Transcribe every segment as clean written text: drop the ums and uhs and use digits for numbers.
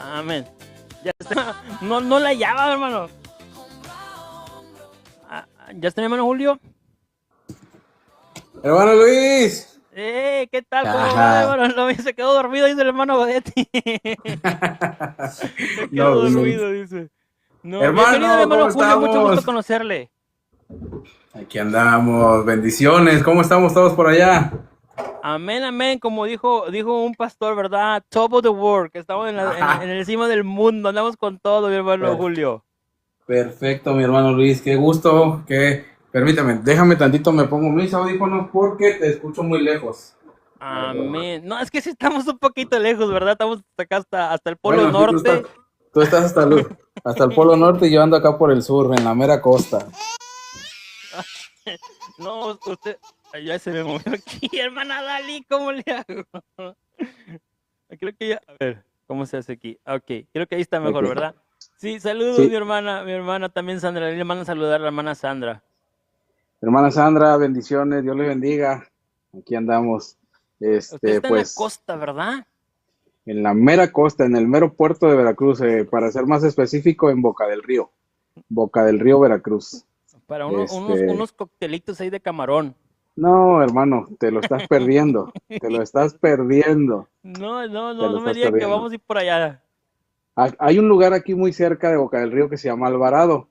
Amén. Ya está. No, no la hallaba, hermano. ¿Ya está mi hermano Julio? Hermano Luis. ¿Qué tal? ¿Cómo va, Ajá. hermano? No, se quedó dormido, dice el hermano Godetti. Se quedó No, no. dormido, dice. No, bienvenido, mi Hermano, hermano ¿cómo Julio. Mucho gusto estamos? conocerle. Aquí andamos. Bendiciones. ¿Cómo estamos todos por allá? Amén, amén. Como dijo un pastor, ¿verdad? Top of the world, que estamos en Ajá. el cima del mundo. Andamos con todo, mi hermano Per- Julio. Perfecto, mi hermano Luis. Qué gusto. Permítame, déjame tantito, me pongo mis audífonos porque te escucho muy lejos. A ver. Amén. No, es que sí estamos un poquito lejos, ¿verdad? Estamos acá hasta el Polo Bueno, sí, Norte. tú estás hasta el Polo Norte y yo ando acá por el sur, en la mera costa. No, usted. Ay, ya se me movió aquí, hermana Dali, ¿cómo le hago? Creo que ya. A ver, ¿cómo se hace aquí? Ok, creo que ahí está mejor, Ok. ¿verdad? Sí, saludos, Sí. mi hermana también Sandra. Le mando a saludar a la hermana Sandra. Hermana Sandra, bendiciones, Dios le bendiga. Aquí andamos, Usted está en la pues, costa, ¿verdad? en la mera costa, en el mero puerto de Veracruz, para ser más específico, en Boca del Río, Veracruz. Para Este, unos coctelitos ahí de camarón. no, hermano, te lo estás perdiendo, te lo estás perdiendo, No, no, te no, lo no me estás diga que perdiendo. vamos a ir por allá. Hay un lugar aquí muy cerca de Boca del Río que se llama Alvarado,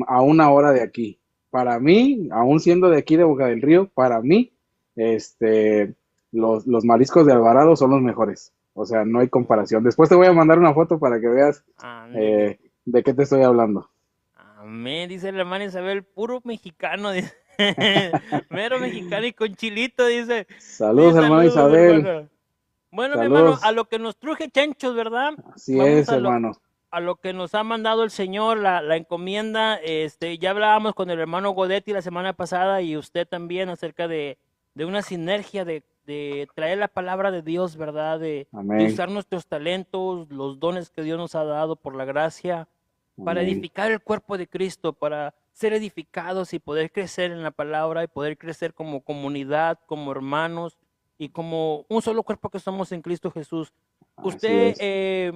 a una hora de aquí. Para mí, aún siendo de aquí de Boca del Río, para mí, este, los mariscos de Alvarado son los mejores. O sea, no hay comparación. Después te voy a mandar una foto para que veas Ándele. de qué te estoy hablando. Amén, dice la hermana Isabel, puro mexicano, dice. Mero mexicano y con chilito, dice. Sí, Saludos, hermano saludos, Isabel. hermano. Bueno, mi hermano, a Saludos. lo que nos truje chanchos, ¿verdad? Así Vamos es, hermano. a lo que nos ha mandado el Señor, la encomienda. Ya hablábamos con el hermano Godetti la semana pasada y usted también acerca de una sinergia de traer la palabra de Dios, ¿verdad? De Amén. usar nuestros talentos, los dones que Dios nos ha dado por la gracia, para Amén. edificar el cuerpo de Cristo, para ser edificados y poder crecer en la palabra y poder crecer como comunidad, como hermanos y como un solo cuerpo que somos en Cristo Jesús. Así Usted es.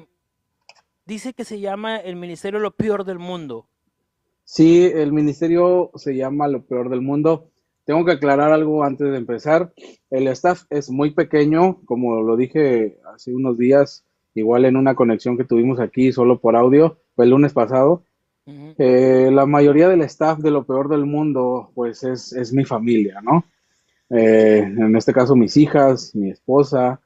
dice que se llama el ministerio Lo Peor del Mundo. Sí, el ministerio se llama Lo Peor del Mundo. Tengo que aclarar algo antes de empezar. El staff es muy pequeño, como lo dije hace unos días, igual en una conexión que tuvimos aquí solo por audio, fue el lunes pasado. Ujú. La mayoría del staff de Lo Peor del Mundo, pues es mi familia, ¿no? En este caso mis hijas, mi esposa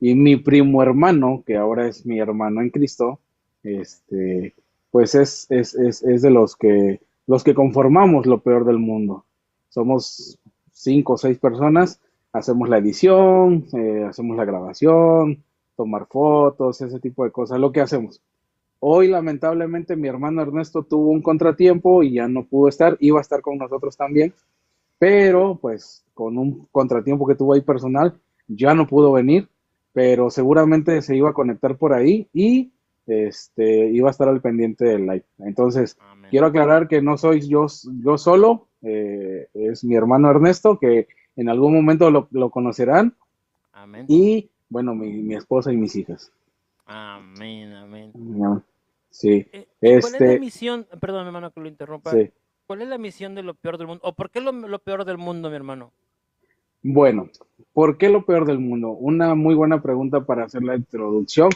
y mi primo hermano, que ahora es mi hermano en Cristo, este, pues es de los que conformamos Lo Peor del Mundo. Somos 5 o 6 personas, hacemos la edición, hacemos la grabación, tomar fotos, ese tipo de cosas, lo que hacemos. Hoy lamentablemente mi hermano Ernesto tuvo un contratiempo y ya no pudo estar, iba a estar con nosotros también, pero pues con un contratiempo que tuvo ahí personal, ya no pudo venir, pero seguramente se iba a conectar por ahí y iba a estar al pendiente del live. Entonces, Amén. quiero aclarar que no soy yo solo, es mi hermano Ernesto, que en algún momento lo conocerán, Amén. y bueno, mi esposa y mis hijas. Amén. Amén. No, sí, ¿Y cuál es la este, misión? Perdón, hermano, que lo interrumpa. sí. ¿Cuál es la misión de Lo Peor del Mundo? ¿O por qué lo peor del mundo, mi hermano? Bueno, ¿por qué lo peor del mundo? Una muy buena pregunta para hacer la introducción.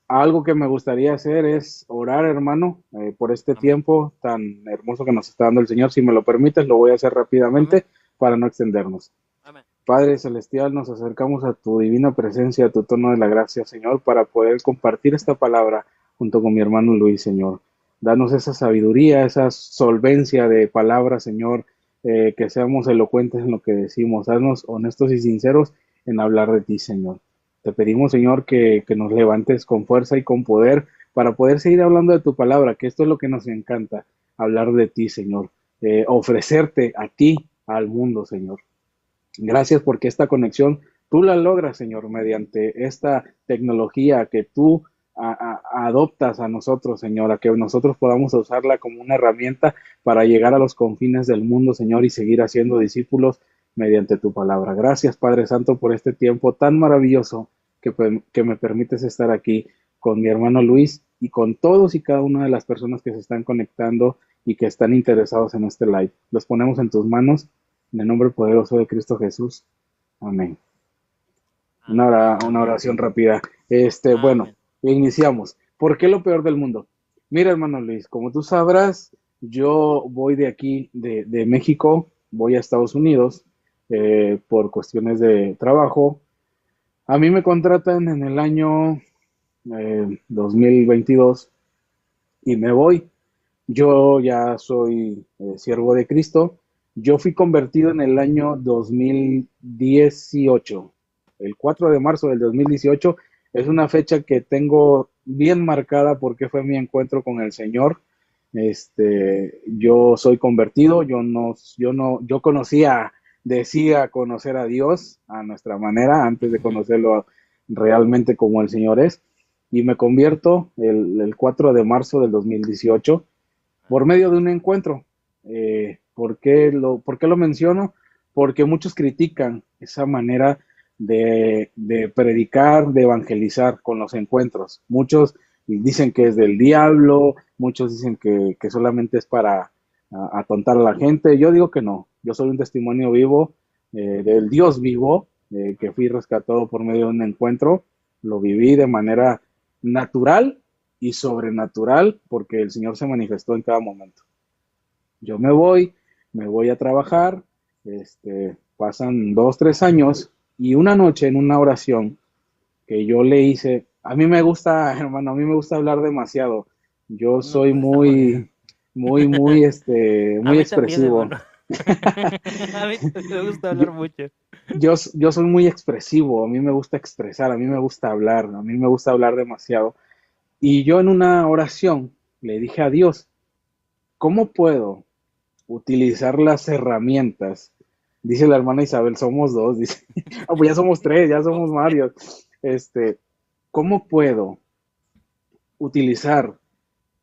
Algo que me gustaría hacer es orar, hermano, por este Amén. tiempo tan hermoso que nos está dando el Señor. Si me lo permites, lo voy a hacer Amén. rápidamente para no extendernos. Amén. Padre Celestial, nos acercamos a tu divina presencia, a tu tono de la gracia, Señor, para poder compartir esta palabra junto con mi hermano Luis, Señor. Danos esa sabiduría, esa solvencia de palabras, Señor, que seamos elocuentes en lo que decimos. Haznos honestos y sinceros en hablar de ti, Señor. Te pedimos, Señor, que nos levantes con fuerza y con poder para poder seguir hablando de tu palabra, que esto es lo que nos encanta, hablar de ti, Señor. Ofrecerte a ti, al mundo, Señor. Gracias porque esta conexión tú la logras, Señor, mediante esta tecnología que tú adoptas a nosotros, Señor, a que nosotros podamos usarla como una herramienta para llegar a los confines del mundo, Señor, y seguir haciendo discípulos mediante tu palabra. Gracias, Padre Santo, por este tiempo tan maravilloso que me permites estar aquí. con mi hermano Luis y con todos y cada una de las personas que se están conectando y que están interesados en este live. Los ponemos en tus manos, en el nombre poderoso de Cristo Jesús. Amén. Amén, Una amén, oración rápida. Bueno, amén. iniciamos. ¿Por qué lo peor del mundo? Mira, hermano Luis, como tú sabrás, yo voy de aquí, de México, voy a Estados Unidos por cuestiones de trabajo. A mí me contratan en el año 2022 y me voy. Yo ya soy siervo de Cristo. Yo fui convertido en el año 2018. El 4 de marzo del 2018 es una fecha que tengo bien marcada porque fue mi encuentro con el Señor. Yo soy convertido, yo conocía, decía conocer a Dios a nuestra manera antes de conocerlo realmente como el Señor es, y me convierto el 4 de marzo del 2018 por medio de un encuentro. ¿Por qué lo menciono? Porque muchos critican esa manera de predicar, de evangelizar con los encuentros. Muchos dicen que es del diablo, muchos dicen que solamente es para atontar a la gente. Yo digo que no. Yo soy un testimonio vivo del Dios vivo, que fui rescatado por medio de un encuentro. Lo viví de manera natural y sobrenatural porque el Señor se manifestó en cada momento. Yo me voy a trabajar, pasan 2, 3 años y una noche en una oración que yo le hice, a mí me gusta, hermano, a mí me gusta hablar demasiado. Yo No, soy pues está muy bien. A muy mí también, expresivo. hermano. A mí también me gusta hablar Yo, mucho. yo soy muy expresivo, a mí me gusta expresar, a mí me gusta hablar, a mí me gusta hablar demasiado. Y yo en una oración le dije a Dios, ¿cómo puedo utilizar las herramientas? Dice la hermana Isabel, somos dos, dice, ah, pues ya somos tres, ya somos varios. Este, ¿Cómo puedo utilizar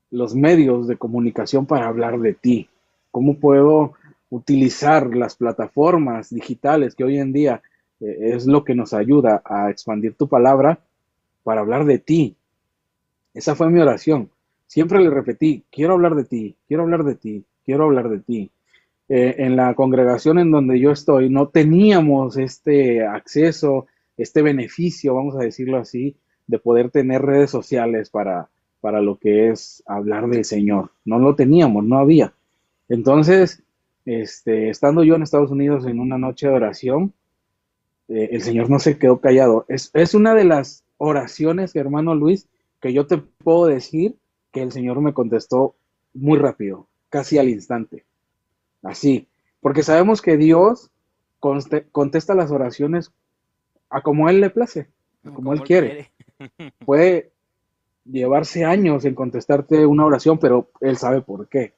los medios de comunicación para hablar de ti? ¿Cómo puedo utilizar las plataformas digitales que hoy en día es lo que nos ayuda a expandir tu palabra para hablar de ti? Esa fue mi oración. Siempre le repetí, quiero hablar de ti, quiero hablar de ti, quiero hablar de ti. En la congregación en donde yo estoy no teníamos este acceso, este beneficio, vamos a decirlo así, de poder tener redes sociales para lo que es hablar del Señor. No lo teníamos, no había. Entonces, estando yo en Estados Unidos en una noche de oración, el Señor no se quedó callado. Es una de las oraciones, hermano Luis, que yo te puedo decir que el Señor me contestó muy rápido, casi al instante. Así, porque sabemos que Dios contesta las oraciones a como Él le place, a como Él Como él quiere. quiere. Puede llevarse años en contestarte una oración, pero Él sabe por qué.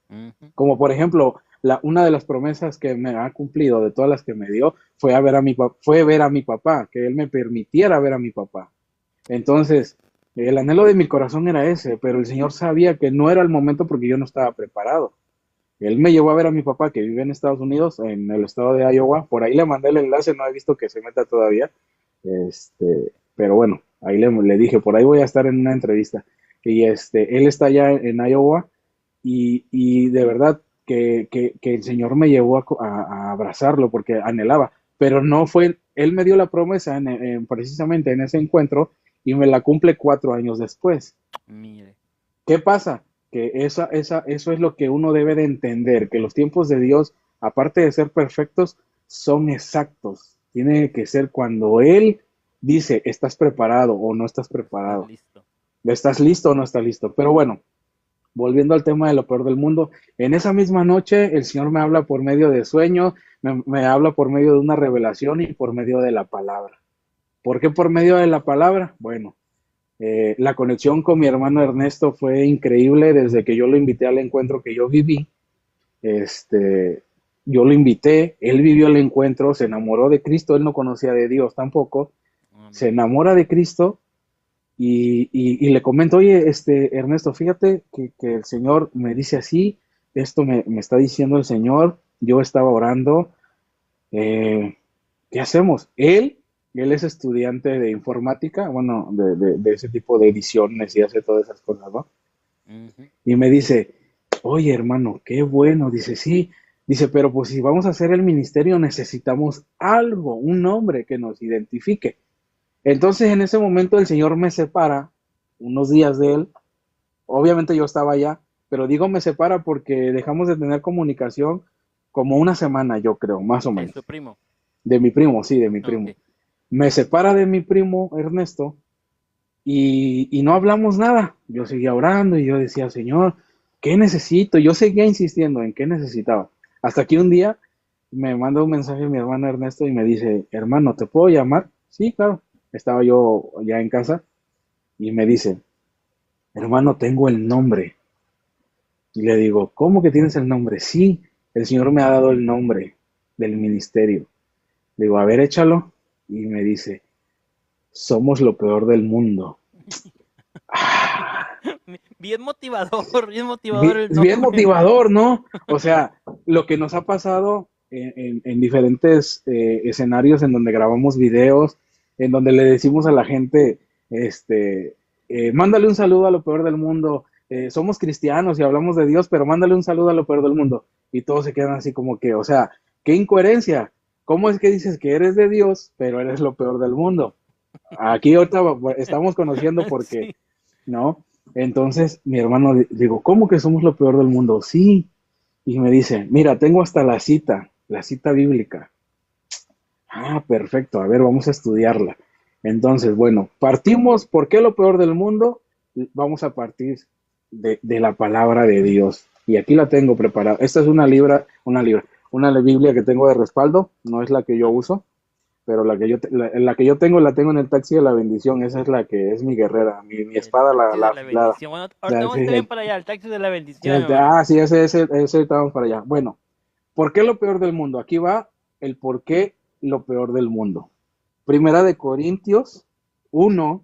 Ujú. Como por ejemplo, una de las promesas que me ha cumplido de todas las que me dio fue, fue ver a mi papá, que Él me permitiera ver a mi papá. Entonces, el anhelo de mi corazón era ese, pero el Señor sabía que no era el momento porque yo no estaba preparado. Él me llevó a ver a mi papá que vive en Estados Unidos, en el estado de Iowa. Por ahí le mandé el enlace, no he visto que se meta todavía. Pero bueno, ahí le dije, por ahí voy a estar en una entrevista. Y él está allá en Iowa y de verdad que el Señor me llevó a abrazarlo porque anhelaba. Pero no fue, él me dio la promesa precisamente en ese encuentro y me la cumple 4 años después. Mire. ¿Qué pasa? Que eso es lo que uno debe de entender, que los tiempos de Dios, aparte de ser perfectos, son exactos. Tiene que ser cuando Él dice, ¿estás preparado o no estás Estás preparado? listo. ¿Estás listo o no estás listo? Pero bueno, volviendo al tema de lo peor del mundo, en esa misma noche el Señor me habla por medio de sueños, me habla por medio de una revelación y por medio de la palabra. ¿Por qué por medio de la palabra? Bueno, la conexión con mi hermano Ernesto fue increíble desde que yo lo invité al encuentro que yo viví. Yo lo invité, él vivió el encuentro, se enamoró de Cristo, él no conocía de Dios tampoco, se Amén. enamora de Cristo y le comento, oye, Ernesto, fíjate que el Señor me dice así, esto me está diciendo el Señor, yo estaba orando, ¿qué hacemos? Él Él es estudiante de informática, bueno, de ese tipo de ediciones y hace todas esas cosas, ¿no? Ujú. Y me dice, oye hermano, qué bueno, dice, sí, dice, pero pues si vamos a hacer el ministerio necesitamos algo, un nombre que nos identifique. Entonces en ese momento el Señor me separa unos días de él, obviamente yo estaba allá, pero digo me separa porque dejamos de tener comunicación como una semana, yo creo, más o De menos. su primo. De mi primo, sí, de mi Ah, primo. ok. Me separa de mi primo Ernesto y no hablamos nada. Yo seguía orando y yo decía, Señor, ¿qué necesito? Yo seguía insistiendo en qué necesitaba. Hasta que un día me manda un mensaje mi hermano Ernesto y me dice, hermano, ¿te puedo llamar? Sí, claro. Estaba yo ya en casa y me dice, hermano, tengo el nombre. Y le digo, ¿cómo que tienes el nombre? Sí, el Señor me ha dado el nombre del ministerio. Le digo, a ver, échalo. Y me dice, somos lo peor del mundo. Bien motivador el Bien nombre. motivador, ¿no? O sea, lo que nos ha pasado en diferentes escenarios en donde grabamos videos, en donde le decimos a la gente, mándale un saludo a lo peor del mundo, somos cristianos y hablamos de Dios, pero mándale un saludo a lo peor del mundo. Y todos se quedan así como que, o sea, qué incoherencia. ¿Cómo es que dices que eres de Dios, pero eres lo peor del mundo? Aquí ahorita estamos conociendo porque, Sí. ¿no? Entonces mi hermano, digo, ¿cómo que somos lo peor del mundo? Sí. Y me dice, mira, tengo hasta la cita bíblica. Ah, perfecto, a ver, vamos a estudiarla. Entonces, bueno, partimos, ¿por qué lo peor del mundo? Vamos a partir de la palabra de Dios. Y aquí la tengo preparada. Esta es una Biblia que tengo de respaldo, no es la que yo uso, pero la que yo tengo la tengo en el taxi de la bendición, esa es la que es mi guerrera, mi El espada taxi la de la afilada. bendición. Bueno, ahorita Ya, vamos sí, también el- para allá, el taxi de la bendición, hermano. sí, ese estamos para allá. Bueno, ¿por qué lo peor del mundo? Aquí va el por qué lo peor del mundo. Primera de Corintios 1,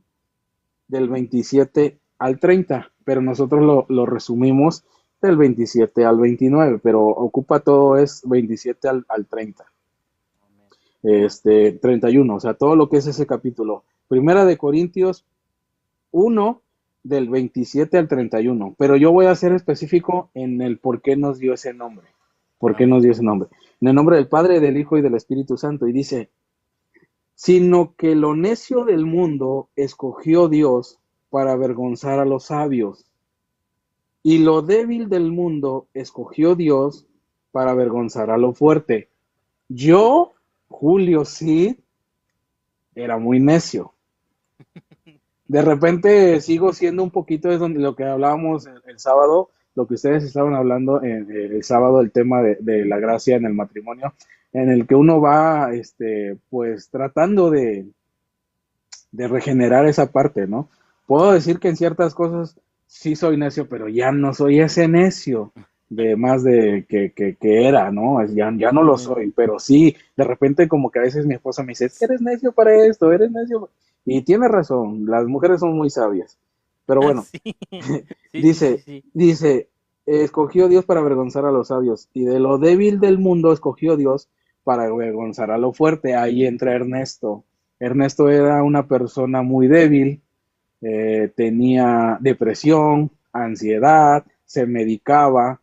del 27 al 30, pero nosotros lo resumimos del 27 al 29, pero ocupa todo es 27 al 30. 31, o sea, todo lo que es ese capítulo. Primera de Corintios 1 del 27 al 31, pero yo voy a ser específico en el por qué nos dio ese nombre. ¿Por qué nos Amén. dio ese nombre? En el nombre del Padre, del Hijo y del Espíritu Santo. Y dice, sino que lo necio del mundo escogió Dios para avergonzar a los sabios, y lo débil del mundo escogió Dios para avergonzar a lo fuerte. Yo, Julio Cid, era muy necio. De repente sigo siendo un poquito de lo que hablábamos el sábado, lo que ustedes estaban hablando el sábado, el tema de la gracia en el matrimonio, en el que uno va, pues tratando de regenerar esa parte, ¿no? Puedo decir que en ciertas cosas sí soy necio, pero ya no soy ese necio de más de que era, ¿no? Ya no lo Amén. soy, pero sí, de repente como que a veces mi esposa me dice, es que eres necio para esto, eres necio. Y tiene razón, las mujeres son muy sabias. Pero bueno, Sí. Sí, sí, sí, dice, sí. dice, escogió Dios para avergonzar a los sabios, y de lo débil del mundo escogió Dios para avergonzar a lo fuerte. Ahí entra Ernesto. Ernesto era una persona muy débil, tenía depresión, ansiedad, se medicaba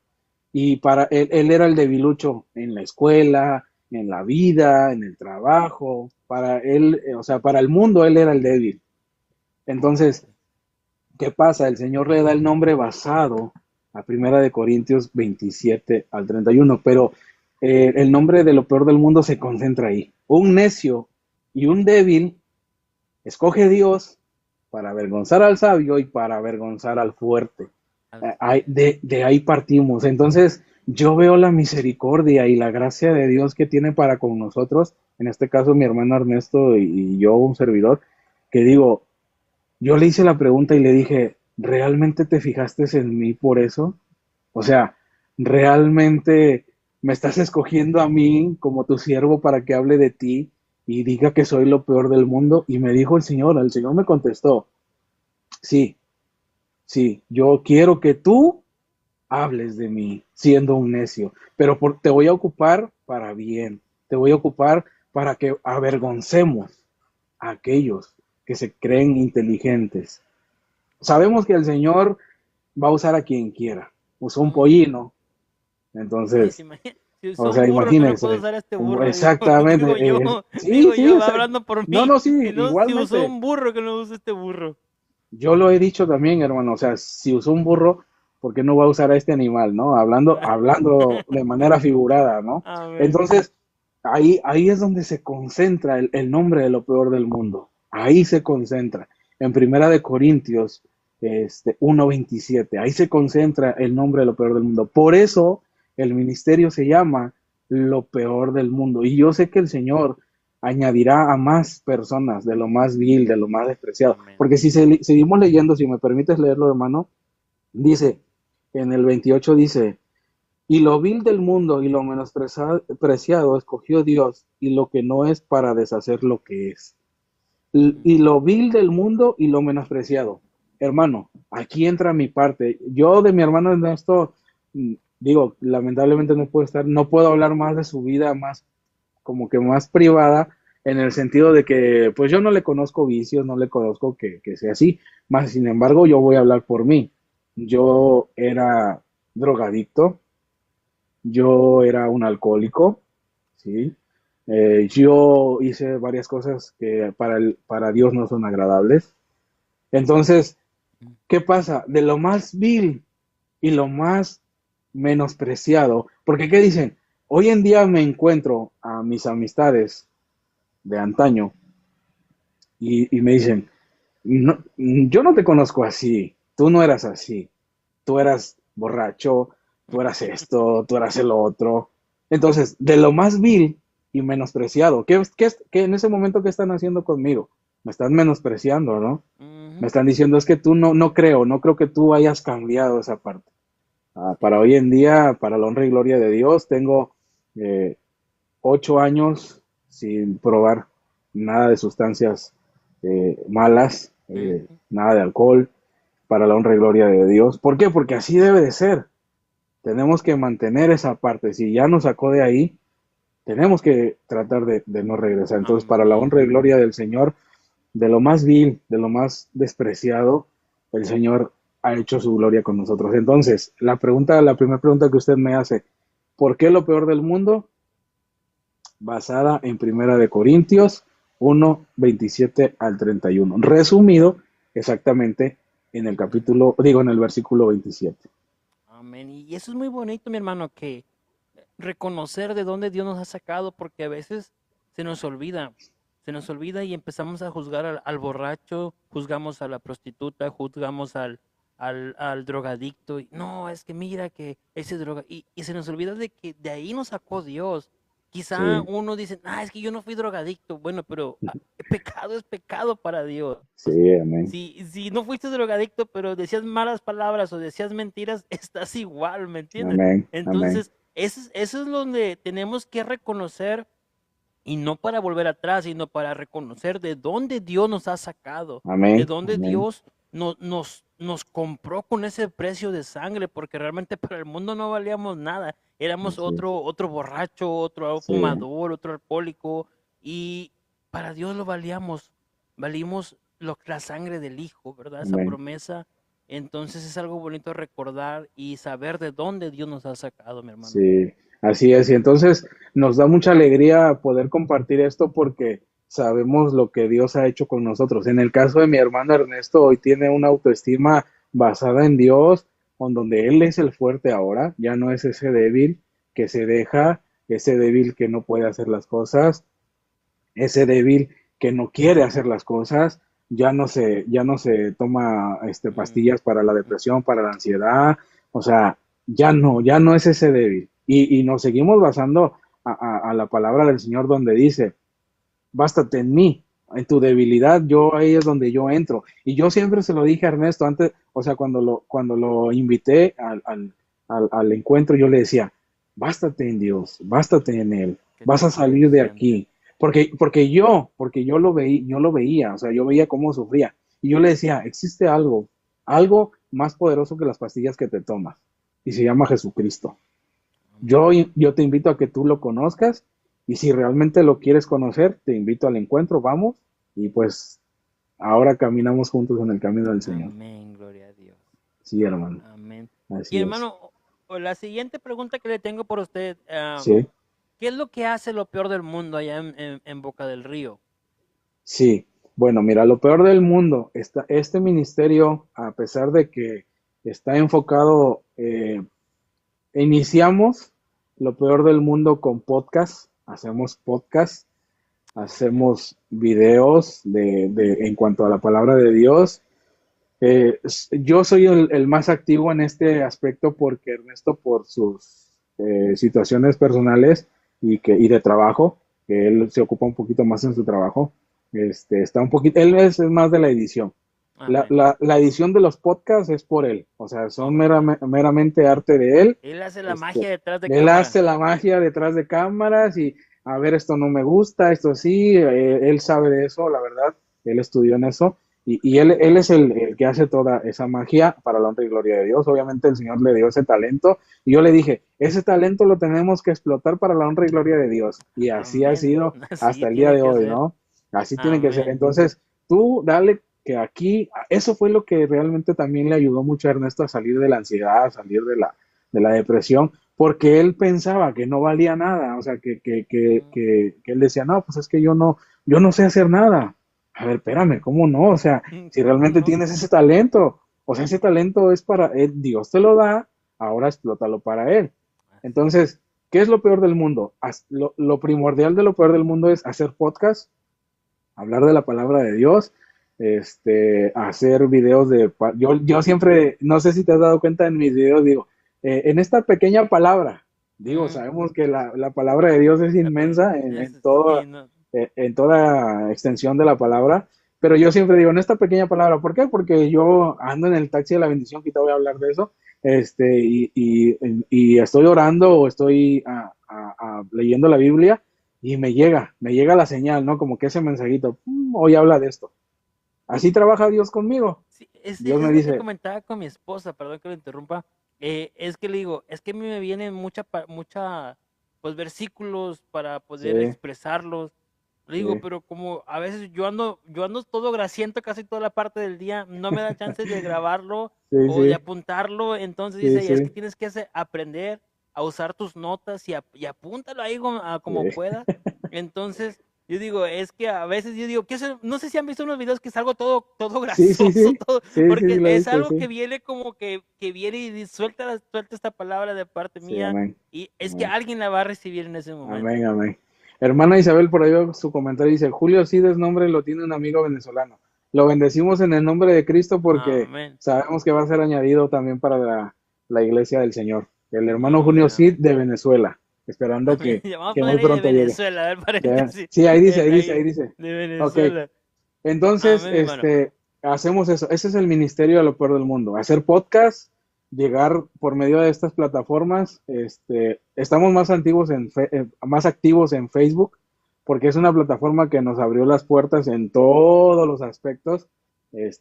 y para él era el debilucho en la escuela, en la vida, en el trabajo, para él, o sea, para el mundo él era el débil. Entonces, ¿qué pasa? El Señor le da el nombre basado a Primera de Corintios 27 al 31, pero el nombre de lo peor del mundo se concentra ahí. Un necio y un débil escoge Dios para avergonzar al sabio y para avergonzar al fuerte. Al fuerte. De ahí partimos. Entonces, yo veo la misericordia y la gracia de Dios que tiene para con nosotros, en este caso mi hermano Ernesto y yo, un servidor, que digo, yo le hice la pregunta y le dije, ¿realmente te fijaste en mí por eso? O sea, ¿realmente me estás escogiendo a mí como tu siervo para que hable de ti y diga que soy lo peor del mundo? Y me dijo el Señor me contestó, sí, sí, yo quiero que tú hables de mí siendo un necio, pero te voy a ocupar para bien, te voy a ocupar para que avergoncemos. a aquellos que se creen inteligentes. Sabemos que el Señor va a usar a quien quiera. Usó un Ujú. pollino, Sí, entonces, si o usó un sea, burro, que no puedo imagínense. usar este burro, digo, Exactamente. digo yo, Sí, sí, va hablando por no, mí. no, sí, Si no, si usó igualmente. un burro, que no use este burro. Yo lo he dicho también, hermano, o sea, si usó un burro, ¿por qué no va a usar a este animal, no? Hablando de manera figurada, ¿no? Amén. Entonces, ahí es donde se concentra el nombre de lo peor del mundo. Ahí se concentra. En Primera de Corintios 1:27, ahí se concentra el nombre de lo peor del mundo. Por eso el ministerio se llama lo peor del mundo. Y yo sé que el Señor añadirá a más personas de lo más vil, de lo más despreciado. Amén. Porque si seguimos leyendo, si me permites leerlo, hermano, dice, en el 28 dice, y lo vil del mundo y lo menospreciado escogió Dios, y lo que no es para deshacer lo que es. Y lo vil del mundo y lo menospreciado. Hermano, aquí entra mi parte. Yo de mi hermano Ernesto, digo, lamentablemente no puedo hablar más de su vida, más como que más privada, en el sentido de que, pues yo no le conozco vicios, no le conozco que sea así, más sin embargo, yo voy a hablar por mí. Yo era drogadicto, yo era un alcohólico, ¿sí? Yo hice varias cosas que para Dios no son agradables. Entonces, ¿qué pasa? De lo más vil y lo más menospreciado, porque ¿qué dicen? Hoy en día me encuentro a mis amistades de antaño y me dicen, no, yo no te conozco así, tú no eras así, tú eras borracho, tú eras esto, tú eras el otro. Entonces, de lo más vil y menospreciado, ¿qué en ese momento qué están haciendo conmigo? Me están menospreciando, ¿no? Me Ujú. están diciendo, es que tú no creo que tú hayas cambiado esa parte. Para hoy en día, para la honra y gloria de Dios, tengo eh, 8 años sin probar nada de sustancias malas, Ujú. nada de alcohol, para la honra y gloria de Dios. ¿Por qué? Porque así debe de ser. Tenemos que mantener esa parte. Si ya nos sacó de ahí, tenemos que tratar de no regresar. Entonces, para la Amén. honra y gloria del Señor, de lo más vil, de lo más despreciado, el Señor ha hecho su gloria con nosotros. Entonces, la primera pregunta que usted me hace, ¿por qué lo peor del mundo? Basada en Primera de Corintios 1:27 al 31. Resumido exactamente en el versículo 27. Amén. Y eso es muy bonito, mi hermano, que reconocer de dónde Dios nos ha sacado, porque a veces se nos olvida, se nos olvida y empezamos a juzgar al borracho, juzgamos a la prostituta, juzgamos al drogadicto. Y, no, es que mira que ese droga, y se nos olvida de que de ahí nos sacó Dios. Quizá Sí, uno dice, es que yo no fui drogadicto. Bueno, pero pecado es pecado para Dios. sí, amén, Si no fuiste drogadicto, pero decías malas palabras o decías mentiras, estás igual, ¿me entiendes? amén, amén, Entonces, eso es donde tenemos que reconocer, y no para volver atrás, sino para reconocer de dónde Dios nos ha sacado, de amén, dónde amén. Dios nos compró con ese precio de sangre, porque realmente para el mundo no valíamos nada. Éramos Así es. otro borracho, otro Sí, fumador, otro alcohólico, y para Dios lo valíamos. Valimos la sangre del Hijo, ¿verdad? Esa amén. promesa. Entonces es algo bonito recordar y saber de dónde Dios nos ha sacado, mi hermano. Sí, así es. Y entonces nos da mucha alegría poder compartir esto porque sabemos lo que Dios ha hecho con nosotros. En el caso de mi hermano Ernesto, hoy tiene una autoestima basada en Dios, con donde él es el fuerte ahora, ya no es ese débil que se deja, ese débil que no puede hacer las cosas, ese débil que no quiere hacer las cosas, ya no se toma Mm, pastillas para la depresión, para la ansiedad, o sea, ya no es ese débil. Y nos seguimos basando a la palabra del Señor donde dice, bástate en mí, en tu debilidad, yo ahí es donde yo entro. Y yo siempre se lo dije a Ernesto antes, o sea, cuando lo invité al encuentro, yo le decía, bástate en Dios, bástate en Él, que vas te a quede salir de presente. aquí. Porque yo lo veía, o sea, yo veía cómo sufría. Y yo le decía, existe algo más poderoso que las pastillas que te tomas. Y se llama Jesucristo. Amén. Yo te invito a que tú lo conozcas y si realmente lo quieres conocer, te invito al encuentro, vamos. y pues ahora caminamos juntos en el camino del Señor. Amén, gloria a Dios. Sí, hermano, Amén. Y así es. hermano, la siguiente pregunta que le tengo por usted, Sí, ¿qué es lo que hace lo peor del mundo allá en Boca del Río? sí. Bueno, mira, lo peor del mundo, este ministerio, a pesar de que está enfocado, iniciamos lo peor del mundo con podcast, hacemos podcast, Amén. hacemos videos en cuanto a la palabra de Dios. Yo soy el más activo en este aspecto porque Ernesto, por sus situaciones personales y de trabajo, que él se ocupa un poquito más en su trabajo, está un poquito, él es más de la edición. Amén. La edición de los podcasts es por él, o sea, son Ok. meramente arte de él. Él hace la Este, magia detrás de él cámara. hace la magia detrás de cámaras y a ver, esto no me gusta, esto sí, él sabe de eso, la verdad, él estudió en eso y él es el que hace toda esa magia para la honra y gloria de Dios. Obviamente el Señor le dio ese talento y yo le dije, ese talento lo tenemos que explotar para la honra y gloria de Dios. Y así ha Amén. sido Así hasta el día tiene de que hoy, ser. ¿no? Así tiene que ser. Amén. Entonces, tú dale que aquí, eso fue lo que realmente también le ayudó mucho a Ernesto a salir de la ansiedad, a salir de la depresión, porque él pensaba que no valía nada, o sea, que él decía, no, pues es que yo no sé hacer nada. A ver, espérame, ¿cómo no? O sea, si ¿Cómo realmente no? tienes ese talento, o sea, ese talento es para él, Dios te lo da, ahora explótalo para él. Así es. Entonces, ¿qué es lo peor del mundo? Lo primordial de lo peor del mundo es hacer podcast, hablar de la palabra de Dios, hacer videos yo siempre, no sé si te has dado cuenta en mis videos, digo, en esta pequeña palabra, digo, Mm, sabemos que la palabra de Dios es inmensa sí, no. en toda extensión de la palabra, pero yo siempre digo, en esta pequeña palabra, ¿por qué? Porque yo ando en el taxi de la bendición, que te voy a hablar de eso, y estoy orando o estoy leyendo la Biblia y me llega la señal, ¿no? Como que ese mensajito, hoy habla de esto. Así trabaja Dios conmigo. Sí, Dios me es lo que dice, comentaba con mi esposa, perdón que lo interrumpa. Es que le digo, es que a mí me vienen pues versículos para sí, poder expresarlos. Le digo, sí, pero como a veces yo ando todo grasiento casi toda la parte del día, no me da chance de grabarlo sí, o de sí, apuntarlo. Entonces sí, dice, es que sí, tienes que aprender a usar tus notas y apúntalo ahí como sí, puedas. Entonces, yo digo, es que a veces yo digo, no sé si han visto unos videos que salgo todo sí, sí, grasoso, sí, todo, sí, sí, sí, porque lo he es visto, algo sí. que viene como que viene y suelta esta palabra de parte Sí, mía, amén, y es que amén, alguien la va a recibir en ese momento. amén, amén. Hermana Isabel, por ahí veo su comentario, dice, Julio Cides nombre lo tiene un amigo venezolano. Lo bendecimos en el nombre de Cristo porque Amén, sabemos que va a ser añadido también para la iglesia del Señor. El hermano Julio amén, Cid amén. de Venezuela, esperando Amén. Ya vamos a que muy poner ahí de pronto llegue. Venezuela, a ver, paréntesis, Sí, ahí dice, en ahí ahí, dice. de Ok, Venezuela. entonces, Amén, mi hermano. hacemos eso. Ese es el ministerio de lo peor del mundo. Hacer podcast, llegar por medio de estas plataformas. Estamos más antiguos más activos en Facebook, porque es una plataforma que nos abrió las puertas en todos los aspectos.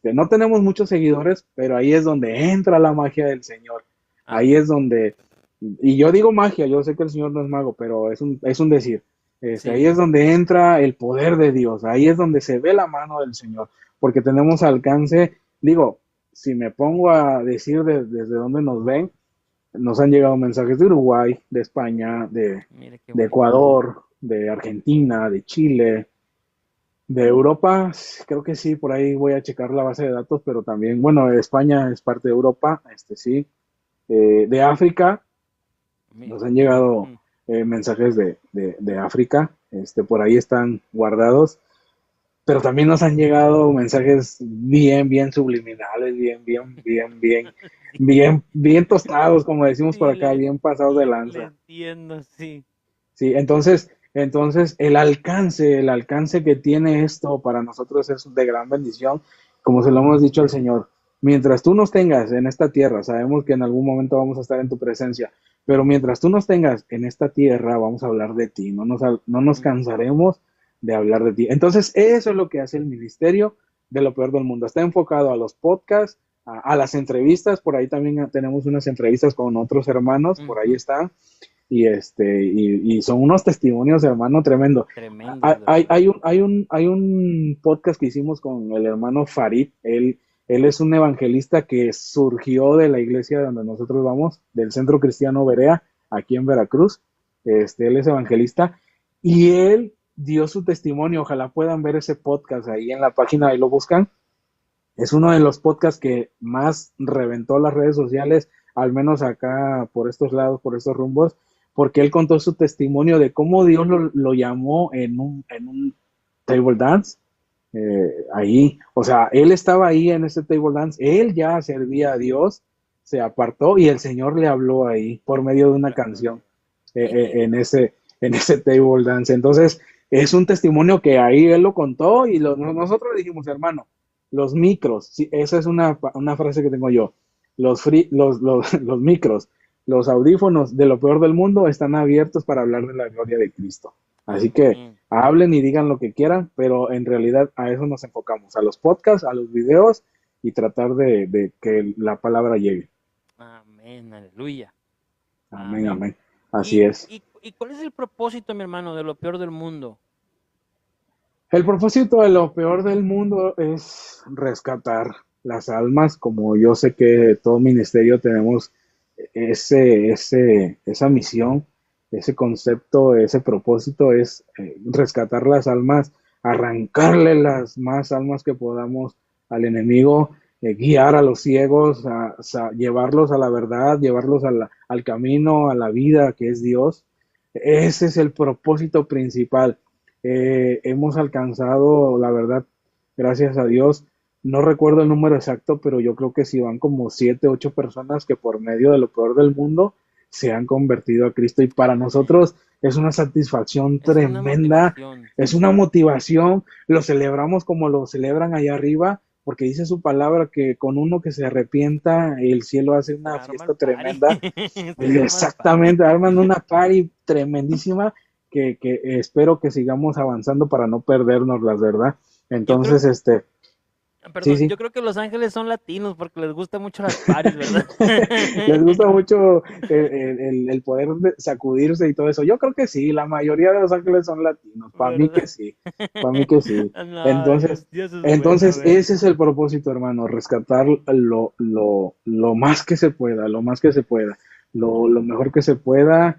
No tenemos muchos seguidores, pero ahí es donde entra la magia del Señor. Ahí es Amén. donde, y yo digo magia, yo sé que el Señor no es mago, pero es un decir. Ahí Sí, es donde entra el poder de Dios, ahí es donde se ve la mano del Señor, porque tenemos alcance, digo, si me pongo a decir desde dónde nos ven, nos han llegado mensajes de Uruguay, de España, mire qué de bonito. Ecuador, de Argentina, de Chile, de Europa, creo que sí, por ahí voy a checar la base de datos, pero también, bueno, España es parte de Europa, sí, de África, nos han llegado Ujú. mensajes de África, por ahí están guardados, pero también nos han llegado mensajes bien subliminales, Sí, bien tostados, como decimos por sí, acá, bien pasados de le lanza. entiendo, sí. Sí, entonces el alcance que tiene esto para nosotros es de gran bendición, como se lo hemos dicho al Señor. Mientras tú nos tengas en esta tierra, sabemos que en algún momento vamos a estar en tu presencia, pero mientras tú nos tengas en esta tierra, vamos a hablar de ti, no nos Mm, cansaremos de hablar de ti. Entonces, eso es lo que hace el ministerio de lo peor del mundo. Está enfocado a los podcasts, a las entrevistas, por ahí también tenemos unas entrevistas con otros hermanos, por ahí ujú. están, y son unos testimonios, hermano, tremendo. Tremendo, de verdad. Hay un podcast que hicimos con el hermano Farid. Él es un evangelista que surgió de la iglesia donde nosotros vamos, del Centro Cristiano Berea, aquí en Veracruz. Él es evangelista y él dio su testimonio. Ojalá puedan ver ese podcast ahí en la página, ahí lo buscan. Es uno de los podcasts que más reventó las redes sociales, al menos acá por estos lados, por estos rumbos, porque él contó su testimonio de cómo Dios lo llamó en un table dance. Ahí, o sea, él estaba ahí en ese table dance, él ya servía a Dios, se apartó y el Señor le habló ahí por medio de una Claro. canción en ese table dance. Entonces, es un testimonio que ahí él lo contó y nosotros le dijimos, hermano, los micros, sí, esa es una frase que tengo yo, los micros, los audífonos de lo peor del mundo están abiertos para hablar de la gloria de Cristo. Así que Amén. hablen y digan lo que quieran, pero en realidad a eso nos enfocamos, a los podcasts, a los videos y tratar de que la palabra llegue. Amén, aleluya. Amén, Amén. amén. Así es. ¿Y cuál es el propósito, mi hermano, de lo peor del mundo? El propósito de lo peor del mundo es rescatar las almas, como yo sé que todo ministerio tenemos esa misión, ese concepto, ese propósito es rescatar las almas, arrancarle las más almas que podamos al enemigo, guiar a los ciegos, llevarlos a la verdad, llevarlos al camino, a la vida que es Dios. Ese es el propósito principal. Hemos alcanzado, la verdad, gracias a Dios, no recuerdo el número exacto, pero yo creo que sí van como 7, 8 personas que por medio de lo peor del mundo se han convertido a Cristo y para Amén. nosotros es una satisfacción Es una tremenda, motivación, es sí. una motivación, lo celebramos como lo celebran allá arriba, porque dice su palabra que con uno que se arrepienta, el cielo hace Se una arma el fiesta party. tremenda. Se arma el party. Exactamente, arman una party tremendísima que espero que sigamos avanzando para no perdernos las, ¿verdad? Yo creo, Entonces, sí, perdón, sí. yo creo que Los Ángeles son latinos porque les gustan mucho las paris, ¿verdad? Les gusta mucho el poder sacudirse y todo eso. Yo creo que sí, la mayoría de los ángeles son latinos. Para mí ¿Verdad? que sí, para mí que sí. No, Entonces, Dios es bueno, entonces güey. ese es el propósito, hermano, rescatar lo más que se pueda, lo más que se pueda, lo mejor que se pueda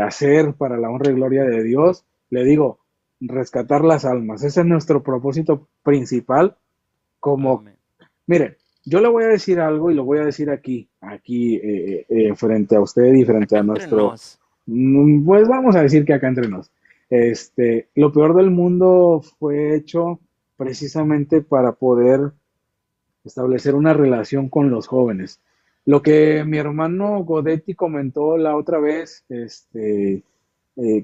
hacer para la honra y gloria de Dios. Le digo, rescatar las almas. Ese es nuestro propósito principal como, Amén. mire, yo le voy a decir algo y lo voy a decir frente a usted y frente Acá a entre nuestro, nos. pues vamos a decir que acá entre nos. Lo peor del mundo fue hecho precisamente para poder establecer una relación con los jóvenes. Lo que mi hermano Godetti comentó la otra vez, que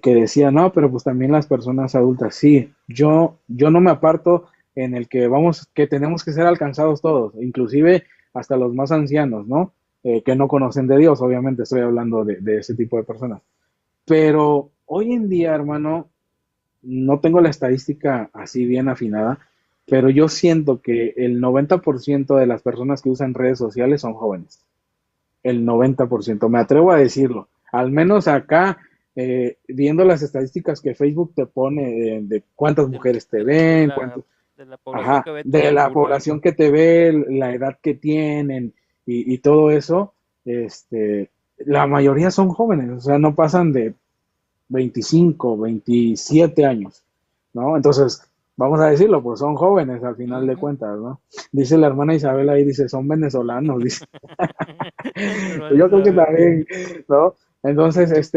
decía, no, pero pues también las personas adultas, sí, yo no me aparto en el que que tenemos que ser alcanzados todos, inclusive hasta los más ancianos, ¿no? Que no conocen de Dios, obviamente estoy hablando de ese tipo de personas. Pero hoy en día, hermano, no tengo la estadística así bien afinada, pero yo siento que el 90% de las personas que usan redes sociales son jóvenes. El 90%, me atrevo a decirlo. Al menos acá, viendo las estadísticas que Facebook te pone de cuántas De, mujeres te de la, de ven, la, de la población ajá, que ve tu de la ángulo. población que te ve, la edad que tienen y todo eso, la mayoría son jóvenes, o sea, no pasan de 25, 27 años, ¿no? Entonces, vamos a decirlo, pues son jóvenes al final de Ujú. cuentas, ¿no? Dice la hermana Isabel ahí, dice, son venezolanos, dice. Hermano Yo creo que Isabel. también, ¿no? Entonces,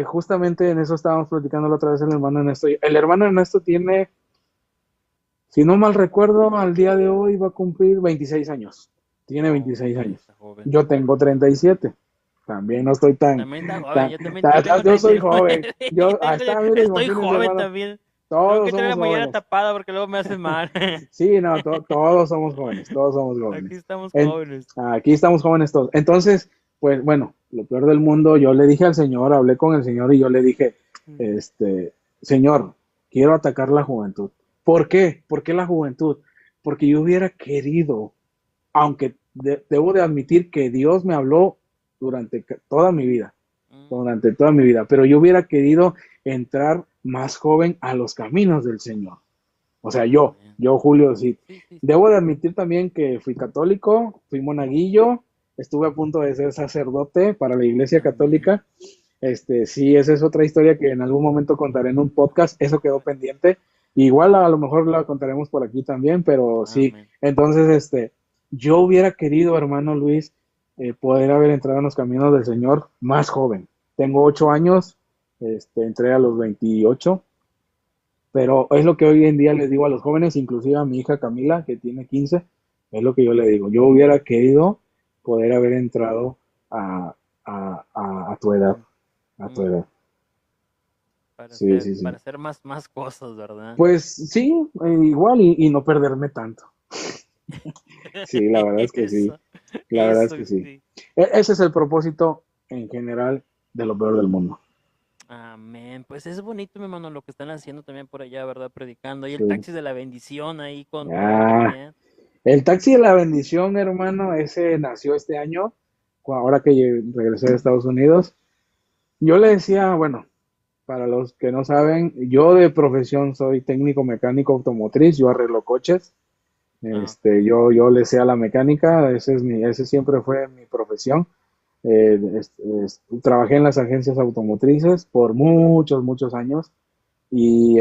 justamente en eso estábamos platicando la otra vez el hermano Ernesto. El hermano Ernesto tiene, si no mal recuerdo, al día de hoy va a cumplir 26 años. Tiene Oh, 26 años. está joven. Yo tengo 37. También no estoy También está joven, yo tengo yo soy 39. joven. Mire, Estoy imagínense, joven hermano, también. Tengo todos que tener la somos mollera jóvenes. tapada porque luego me hace mal. Sí, no, todos somos jóvenes, todos somos Aquí jóvenes. estamos En- jóvenes. Aquí estamos jóvenes todos. Entonces, pues bueno, lo peor del mundo, yo le dije al Señor, hablé con el Señor y yo le dije, Señor, quiero atacar la juventud. ¿Por qué? ¿Por qué la juventud? Porque yo hubiera querido, aunque debo de admitir que Dios me habló durante toda mi vida. Mm, durante toda mi vida, pero yo hubiera querido entrar más joven a los caminos del Señor. O sea, amén. Julio, sí. Sí, sí, sí. Debo de admitir también que fui católico, fui monaguillo, estuve a punto de ser sacerdote para la Iglesia Amén. Católica. Sí, esa es otra historia que en algún momento contaré en un podcast, eso quedó pendiente. Igual a lo mejor la contaremos por aquí también, pero sí. Amén. Entonces, yo hubiera querido, hermano Luis, poder haber entrado en los caminos del Señor más joven. Tengo 8 años, entré a los 28, pero es lo que hoy en día les digo a los jóvenes, inclusive a mi hija Camila, que tiene 15, es lo que yo le digo. Yo hubiera querido poder haber entrado a, a tu edad, a tu Mm, edad. para Sí, hacer, sí, para sí. hacer más cosas, ¿verdad? Pues sí, igual y no perderme tanto. Sí, la verdad es que sí. Eso, La verdad es eso que sí. sí. Ese es el propósito en general de lo peor del mundo. Amén. Pues es bonito, mi hermano, lo que están haciendo también por allá, ¿verdad? Predicando. Y el Sí. taxi de la bendición ahí con todo Ah, también. el taxi de la bendición, hermano, ese nació este año, ahora que regresé de Estados Unidos. Yo le decía, bueno, para los que no saben, yo de profesión soy técnico mecánico automotriz, yo arreglo coches. Ah, ok. Yo le sé a la mecánica, ese siempre fue mi profesión. Trabajé en las agencias automotrices por muchos, muchos años y,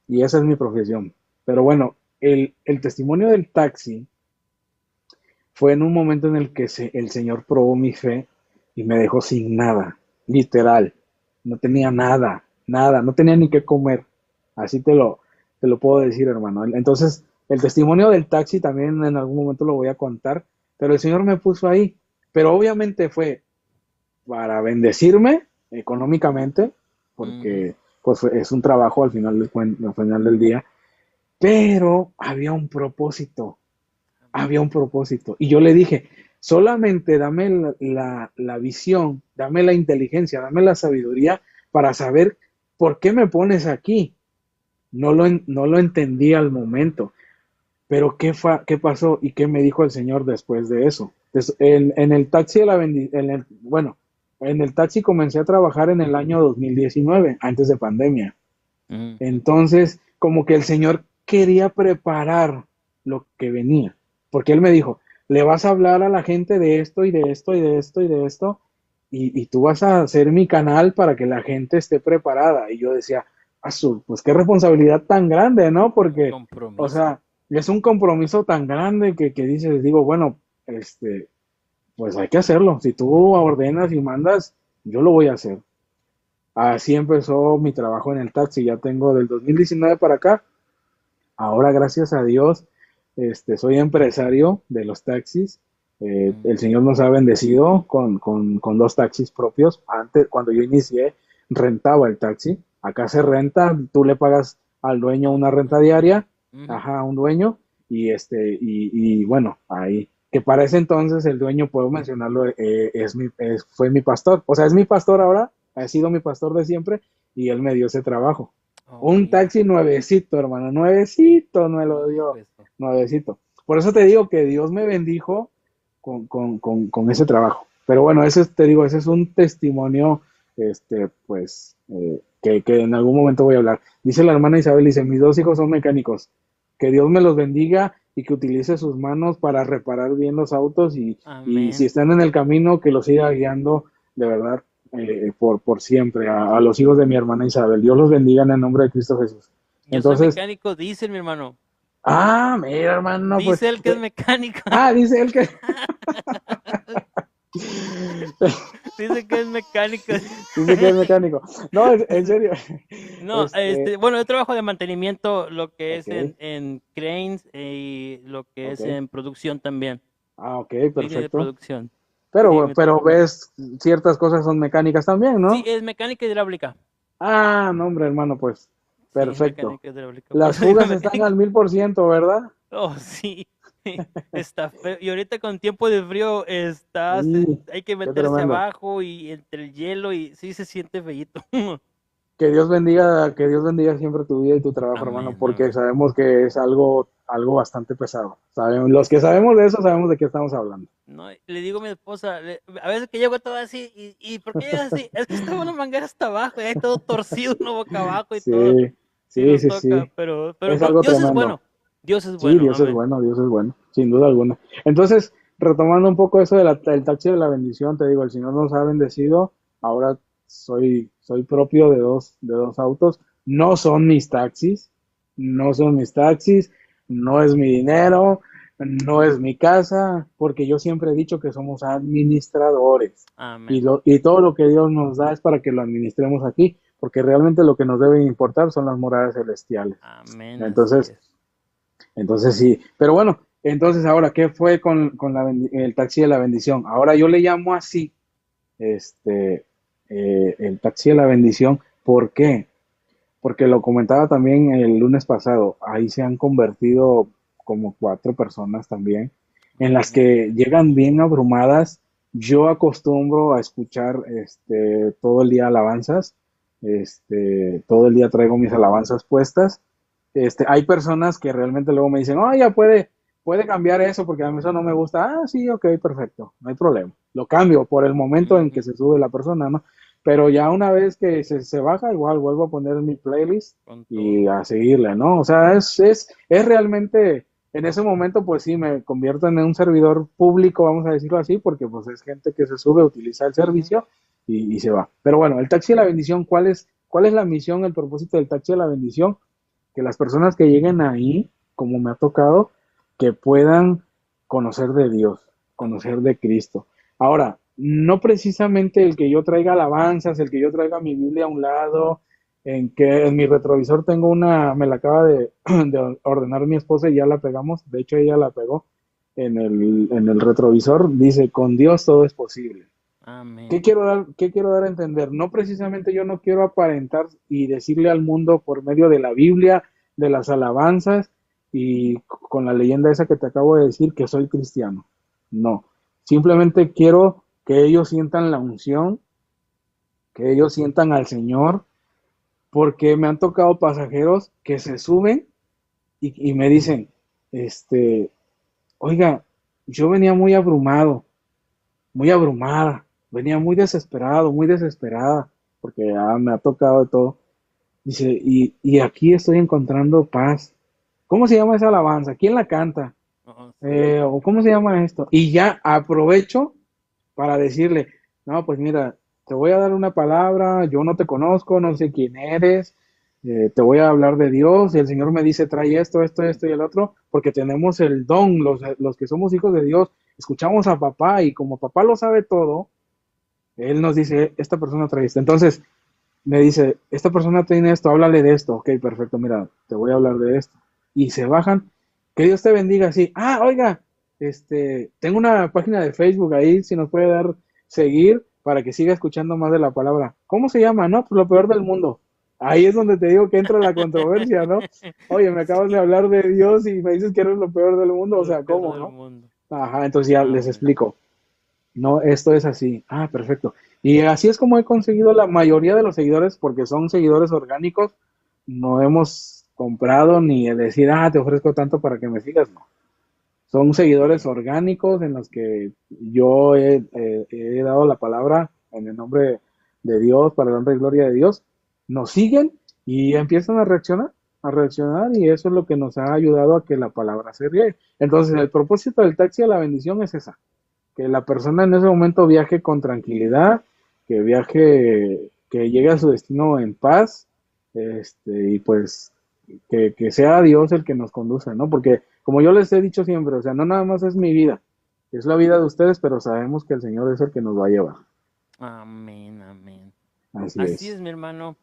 y esa es mi profesión. Pero bueno, el testimonio del taxi fue en un momento en el que el Señor probó mi fe y me dejó sin nada, literal. No tenía nada, nada, no tenía ni qué comer. Así te lo puedo decir, hermano. Entonces, el testimonio del taxi también en algún momento lo voy a contar, pero el Señor me puso ahí. Pero obviamente fue para bendecirme económicamente, Ujú. porque pues es un trabajo al final del día, pero había un propósito. Y yo le dije, solamente dame la visión, dame la inteligencia, dame la sabiduría para saber por qué me pones aquí. No lo entendí al momento, pero ¿qué pasó y qué me dijo el Señor después de eso? En el taxi de la bueno, en el taxi comencé a trabajar en el año 2019, antes de pandemia. Ujú. Entonces, como que el Señor quería preparar lo que venía, porque Él me dijo, le vas a hablar a la gente de esto y de esto y de esto y de esto, y tú vas a hacer mi canal para que la gente esté preparada. Y yo decía, Azul, pues qué responsabilidad tan grande, ¿no? Un Porque, o compromiso. sea, es un compromiso tan grande que dices, digo, bueno, pues hay que hacerlo. Si tú ordenas y mandas, yo lo voy a hacer. Así empezó mi trabajo en el taxi. Ya tengo del 2019 para acá. Ahora, gracias a Dios, soy empresario de los taxis. El Mm, Señor nos ha bendecido con dos taxis propios. Antes, cuando yo inicié, rentaba el taxi. Acá se renta, tú le pagas al dueño una renta alquiler. diaria, Ujú. ajá, a un dueño, y bueno, ahí, que para ese entonces el dueño, puedo mencionarlo, fue mi pastor. O sea, es mi pastor ahora, ha sido mi pastor de siempre, y él me dio ese trabajo. Oh, Un mira. taxi nuevecito, hermano, nuevecito me lo Hijo dio, eso. nuevecito. Por eso te digo que Dios me bendijo con ese trabajo. Pero bueno, te digo, ese es un testimonio, pues, que en algún momento voy a hablar. Dice la hermana Isabel, dice, mis dos hijos son mecánicos. Que Dios me los bendiga y que utilice sus manos para reparar bien los autos y si Amén. están en el camino, que los siga guiando de verdad por siempre a los hijos de mi hermana Isabel. Dios los bendiga en el nombre de Cristo Jesús. Yo soy Entonces, mecánico, dice mi hermano. mira, hermano, pues, Dice él que es mecánico. dice él que, Dice que es mecánico. dice que es mecánico. No, en serio. No, Este, bueno, yo trabajo de mantenimiento, lo que ok, es en cranes y lo que es ok. en producción también, Ok, línea de perfecto. producción. Sí, Pero ves, ciertas cosas son mecánicas también, sí, ¿no? es mecánica hidráulica. No, hombre, hermano, pues, Sí, es perfecto. mecánica hidráulica. Por Las eso digo fugas están mecánica. al 1000%, ¿verdad? Oh, sí. Está feo. Y ahorita con tiempo de frío Y hay que qué meterse tremendo. abajo y entre el hielo y sí se siente feíto. Que Dios bendiga siempre tu vida y tu trabajo, hermano, Amén, porque amén. sabemos que es algo bastante pesado. Sabemos, los que sabemos de eso sabemos de qué estamos hablando. No, le digo a mi esposa, a veces que llego todo así, ¿y por qué llegas así? Es que estaba una manguera hasta abajo y ahí todo torcido, uno boca abajo y todo. Sí, Sí sí, nos sí, toca, sí. pero Es algo Dios es tremendo. bueno. Dios es Sí, bueno, amén. Dios es bueno, sin duda alguna. Entonces, retomando un poco eso del taxi de la bendición, te digo, el Señor nos ha bendecido. Ahora soy propio de dos autos. No son mis taxis, no son mis taxis, no es mi dinero, no es mi casa, porque yo siempre he dicho que somos administradores. Amén. Y todo lo que Dios nos da es para que lo administremos aquí, porque realmente lo que nos debe importar son las moradas celestiales. Amén, así Entonces, es. entonces sí, pero bueno, entonces ahora, ¿qué fue con el taxi de la bendición? Ahora yo le llamo así, este, el taxi de la bendición. ¿Por qué? Porque lo comentaba también el lunes pasado, ahí se han convertido como cuatro personas también, en las Amén. que llegan bien abrumadas. Yo acostumbro a escuchar todo el día alabanzas, todo el día traigo mis alabanzas puestas. Hay personas que realmente luego me dicen, oh, ya puede cambiar eso porque a mí eso no me gusta. Ah, sí, ok, perfecto, no hay problema. Lo cambio por el momento en que Ujú. se sube la persona, ¿no? Pero ya una vez que se baja, igual vuelvo a poner mi playlist Con y todo. a seguirle, ¿no? O sea, es realmente, en ese momento, pues sí, me convierto en un servidor público, vamos a decirlo así, porque pues es gente que se sube, utiliza el Ujú. servicio y se va. Pero bueno, el taxi de la bendición, ¿cuál es la misión, el propósito del taxi de la bendición? Que las personas que lleguen ahí, como me ha tocado, que puedan conocer de Dios, conocer Amén. de Cristo. Ahora, no precisamente el que yo traiga alabanzas, el que yo traiga mi Biblia a un lado, en que en mi retrovisor tengo me la acaba de ordenar mi esposa y ya la pegamos, de hecho ella la pegó en el retrovisor, dice, con Dios todo es posible. Amén. Qué quiero dar a entender? No precisamente yo no quiero aparentar y decirle al mundo por medio de la Biblia, de las alabanzas y con la leyenda esa que te acabo de decir que soy cristiano. No, simplemente quiero que ellos sientan la unción, que ellos sientan al Señor, porque me han tocado pasajeros que se suben y me dicen, este, oiga, yo venía muy abrumado, muy abrumada, venía muy desesperado, muy desesperada, porque ya me ha tocado de todo. Dice, y aquí estoy encontrando paz. ¿Cómo se llama esa alabanza? ¿Quién la canta? Oh, sí. ¿O cómo se llama esto? Y ya aprovecho para decirle, no, pues mira, te voy a dar una palabra, yo no te conozco, no sé quién eres, te voy a hablar de Dios, y el Señor me dice, trae esto, esto, esto y el otro, porque tenemos el don, los que somos hijos de Dios, escuchamos a papá y como papá lo sabe todo, él nos dice, esta persona trae esto. Entonces, me dice, esta persona tiene esto, háblale de esto. Ok, perfecto, mira, te voy a hablar de esto. Y se bajan, que Dios te bendiga, así. Ah, oiga, tengo una página de Facebook ahí, si nos puede dar seguir para que siga escuchando más de la palabra. ¿Cómo se llama? No, pues lo peor del mundo. Ahí es donde te digo que entra la controversia, ¿no? Oye, me acabas de Sí, hablar de Dios y me dices que eres lo peor del mundo, o lo sea, peor ¿cómo, del no? mundo. Ajá, entonces ya les Amén. explico. No, esto es así. Ah, perfecto. Y así es como he conseguido la mayoría de los seguidores, porque son seguidores orgánicos. No hemos comprado ni decir, ah, te ofrezco tanto para que me sigas. No. Son seguidores Sí. orgánicos en los que yo he dado la palabra en el nombre de Dios, para la honra y gloria de Dios. Nos siguen y empiezan a reaccionar, y eso es lo que nos ha ayudado a que la palabra se riegue. Entonces, el propósito del taxi a la bendición es esa, que la persona en ese momento viaje con tranquilidad, que viaje, que llegue a su destino en paz, y pues que sea Dios el que nos conduce, ¿no? Porque como yo les he dicho siempre, o sea, no nada más es mi vida, es la vida de ustedes, pero sabemos que el Señor es el que nos va a llevar. Amén, amén. Así Así es. es, mi hermano.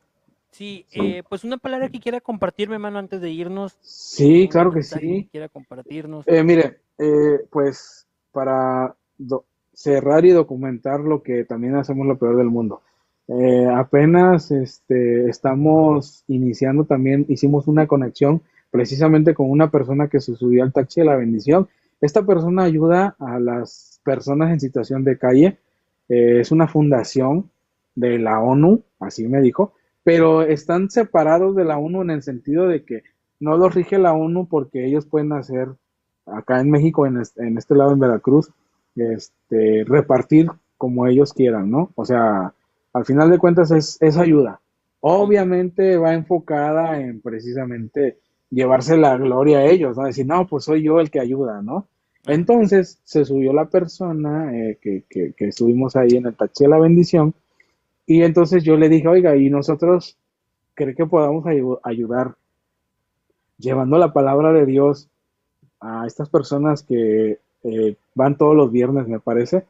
Sí, Sí, pues una palabra que quiera compartir, mi hermano, antes de irnos. sí, Un claro que mensaje que sí. quiera compartirnos. Mire, pues para cerrar y documentar lo que también hacemos lo peor del mundo. Apenas estamos iniciando también, hicimos una conexión precisamente con una persona que se subió al taxi de la bendición. Esta persona ayuda a las personas en situación de calle. Es una fundación de la ONU, así me dijo, pero están separados de la ONU en el sentido de que no los rige la ONU porque ellos pueden hacer, acá en México, en este lado en Veracruz, repartir como ellos quieran, ¿no? O sea, al final de cuentas es ayuda. Ujú. Obviamente va enfocada en precisamente llevarse la gloria a ellos, ¿no? Decir, no, pues soy yo el que ayuda, ¿no? Ah, Entonces se subió la persona que estuvimos ahí en el taxi de la bendición y entonces yo le dije, oiga, ¿y nosotros cree que podamos ayudar llevando la palabra de Dios a estas personas que van todos los viernes, me parece,